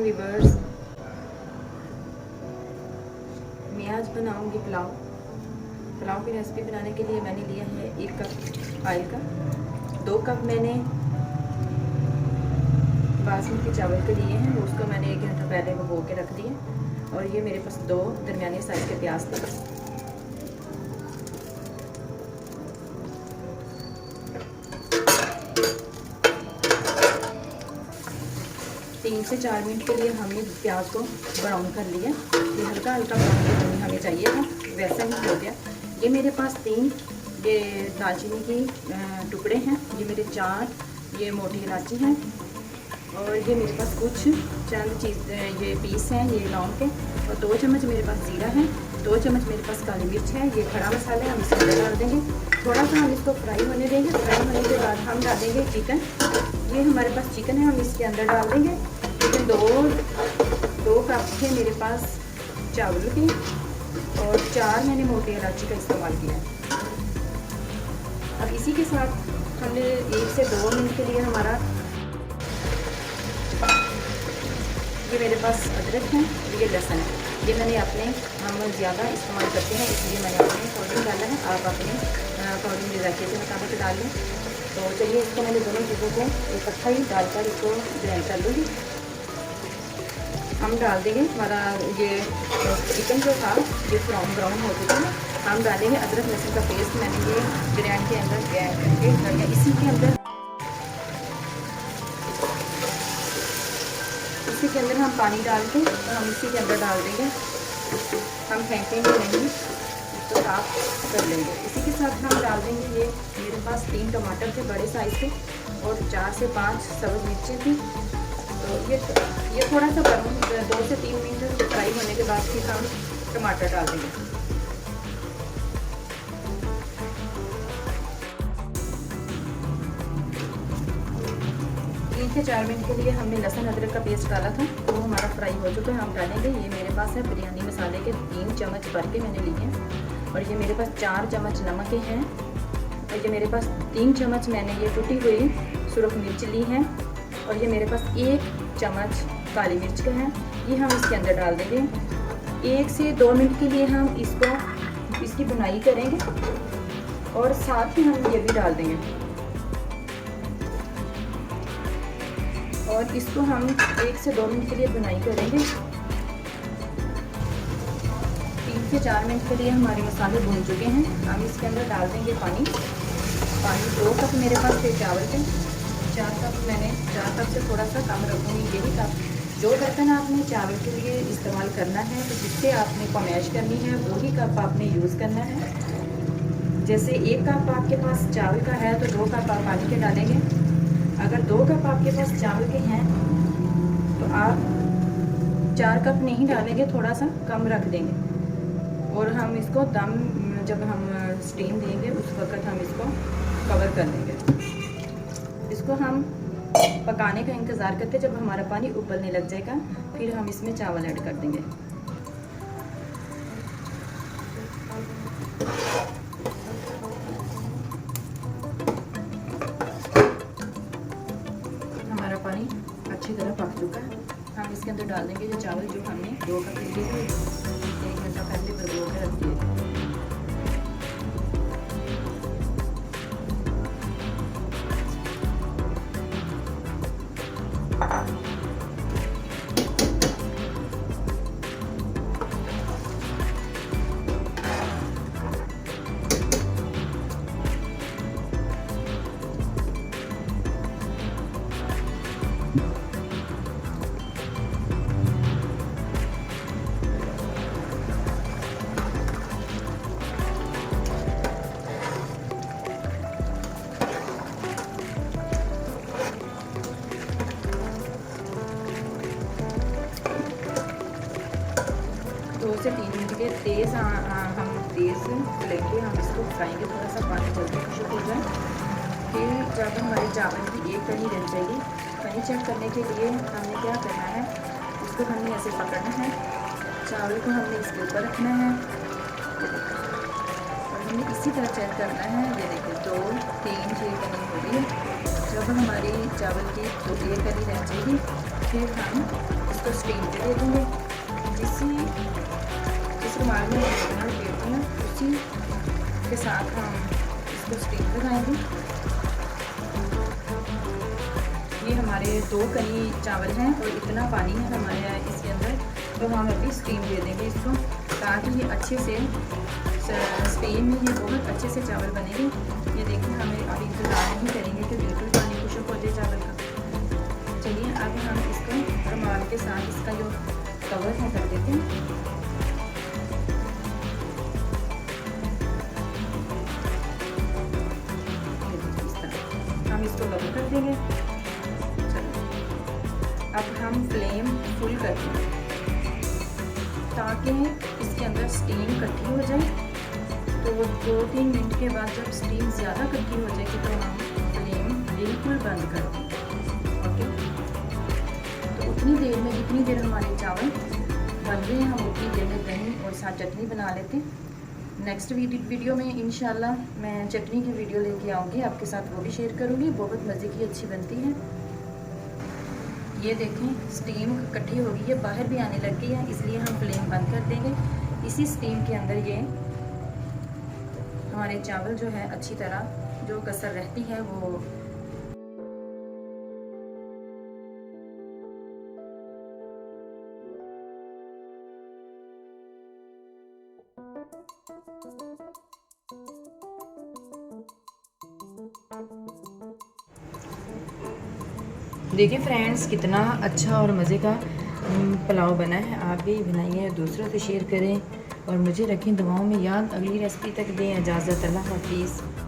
Viewers, मैं आज बनाऊंगी पुलाव। पुलाव की रेसिपी बनाने के लिए मैंने लिया है 1 कप ऑयल का, 2 कप मैंने बासमती चावल के लिए हैं, उसको मैंने 1 घंटा पहले भिगो के रख दिए। और ये मेरे पास 2 दरमियाने साइज के प्याज थे। 3 से 4 मिनट के लिए हमने प्याज को ब्राउन कर लिया। ये हल्का हल्का ब्राउन हमें चाहिए था, वैसा ही हो गया। ये मेरे पास 3 ये दालचीनी की टुकड़े हैं, ये मेरे 4 ये मोटी इलायची हैं, और ये मेरे पास कुछ चंद ये पीस हैं ये लौंग के, और 2 चम्मच मेरे पास जीरा है, 2 चम्मच मेरे पास काली मिर्च है। ये खड़ा मसाला है, हम इसके अंदर डाल देंगे। थोड़ा सा हम इसको फ्राई होने देंगे। फ्राई होने के बाद हम डालेंगे चिकन। ये हमारे पास चिकन है, हम इसके अंदर डाल देंगे। चिकन 2 कप थे मेरे पास चावल के, और 4 मैंने मोटी इलायची का इस्तेमाल किया है। अब इसी के साथ हमने 1 से 2 मिनट के लिए हमारा ये मेरे पास अदरक है, ये लहसुन है। ये मैंने हम ज़्यादा इस्तेमाल करते हैं, इसलिए मैंने अपने अकॉर्डिंग डाला है। आप अपने अकॉर्डिंग जायके के मुताबिक डाल लें। तो चलिए, इसको मैंने दोनों चीज़ों को इकट्ठा ही डालकर इसको ग्राइंड कर लूँगी। हम डाल देंगे हमारा ये चिकन जो था ये ब्राउन हो चुका है। हम डालेंगे अदरक लहसुन का पेस्ट। मैंने ये ग्राइंड के अंदर ग्राइंड करके इसी के अंदर हम पानी डाल के हम इसी के अंदर डाल देंगे। हम फेंकेंगे नहीं, इसको साफ कर लेंगे। इसी के साथ हम डाल देंगे ये मेरे पास 3 टमाटर थे बड़े साइज़ के, और 4 से 5 सब्ज़ मिर्चें थी। तो ये थोड़ा सा गर्म 2 से 3 मिनट फ्राई होने के बाद फिर हम टमाटर डाल देंगे। 3 से 4 मिनट के लिए हमने लहसुन अदरक का पेस्ट डाला था, तो वो हमारा फ्राई हो चुका है। हम डालेंगे, ये मेरे पास है बिरयानी मसाले के 3 चम्मच भर के मैंने लिए हैं, और ये मेरे पास 4 चम्मच नमक के हैं, और ये मेरे पास 3 चम्मच मैंने ये टूटी हुई सुरख मिर्च ली है, और ये मेरे पास 1 चम्मच काली मिर्च का है। ये हम इसके अंदर डाल देंगे। 1 से 2 मिनट के लिए हम इसकी बुनाई करेंगे, और साथ ही हम ये भी डाल देंगे, और इसको हम 1 से 2 मिनट के लिए बुनाई करेंगे। 3 से 4 मिनट के लिए हमारे मसाले भून चुके हैं। हम इसके अंदर डाल देंगे पानी। 2 कप मेरे पास थे चावल के, 4 कप से थोड़ा सा कम रखूँगी। यही कप जो बर्तन आपने चावल के लिए इस्तेमाल करना है, तो जिससे आपने कमैश करनी है वही कप आपने यूज़ करना है। जैसे 1 कप आपके पास चावल का है, तो 2 कप आप पानी के डालेंगे। अगर 2 कप आपके पास चावल के हैं, तो आप 4 कप नहीं डालेंगे, थोड़ा सा कम रख देंगे। और हम इसको दम जब हम स्टीम देंगे उस वक्त हम इसको कवर कर देंगे। इसको हम पकाने का इंतज़ार करते, जब हमारा पानी उबलने लग जाएगा फिर हम इसमें चावल ऐड कर देंगे। हमारा पानी अच्छी तरह पक चुका है। हम इसके अंदर डाल देंगे जो चावल जो हमने 2 कप लिए थे, 1 घंटा पहले भिगो के रख दिए थे। दो से 3 मिनट के हम तेज़ लेंगे, हम इसको फ्राएंगे। थोड़ा सा पानी जल्दी खुश्क हो जाए। फिर जब हमारे चावल की एक कढ़ी रह जाएगी, कढ़ी चेक करने के लिए हमने क्या करना है, इसको हमने ऐसे पकड़ना है, चावल को हमने इसके ऊपर रखना है, और हमें इसी तरह चेक करना है। ये देखिए 2 3 6 कढ़ी हो गई। जब हमारी चावल की 2 कढ़ी रह जाएगी, फिर हम इसको स्टीम पे दे देंगे। जिस रुमाल में मैं लपेटती हूँ उसी के साथ हम इसको स्टीम लगाएंगे। ये हमारे 2 कनी चावल हैं और इतना पानी है हमारे इसके अंदर, तो हम अभी स्टीम दे देंगे इसको, ताकि ये अच्छे से स्टीम में ये बहुत अच्छे से चावल बनेंगे। ये देखिए, हमें अभी इंतज़ार नहीं करेंगे कि बिल्कुल पानी खुशक हो जाए चावल का। चलिए अब हम इसको रुमाल के साथ इसका जो कवर है कर देते हैं। इस तरह हम इसको कवर कर देंगे। अब हम फ्लेम फुल कर देंगे ताकि इसके अंदर स्टीम इकट्ठी हो जाए। तो 2-3 मिनट के बाद जब स्टीम ज़्यादा इकट्ठी हो जाएगी तो हम फ्लेम बिल्कुल बंद कर देंगे। ओके, तो उतनी देर में जितनी देर हमारे चावल बन रहे हैं हम उतनी देर में दही और साथ चटनी बना लेते हैं। नेक्स्ट वीडियो में इंशाल्लाह मैं चटनी की वीडियो लेके आऊँगी, आपके साथ वो भी शेयर करूँगी। बहुत मज़े की अच्छी बनती है। ये देखें, स्टीम इकट्ठी हो गई है, बाहर भी आने लग गई है, इसलिए हम फ्लेम बंद कर देंगे। इसी स्टीम के अंदर ये हमारे चावल जो है अच्छी तरह जो कसर रहती है वो देखिए फ्रेंड्स, कितना अच्छा और मज़े का पुलाव बना है। आप भी बनाइए, दूसरों से शेयर करें और मुझे रखें दुआओं में याद। अगली रेसिपी तक दें इजाज़त। अल्लाह हाफिज़।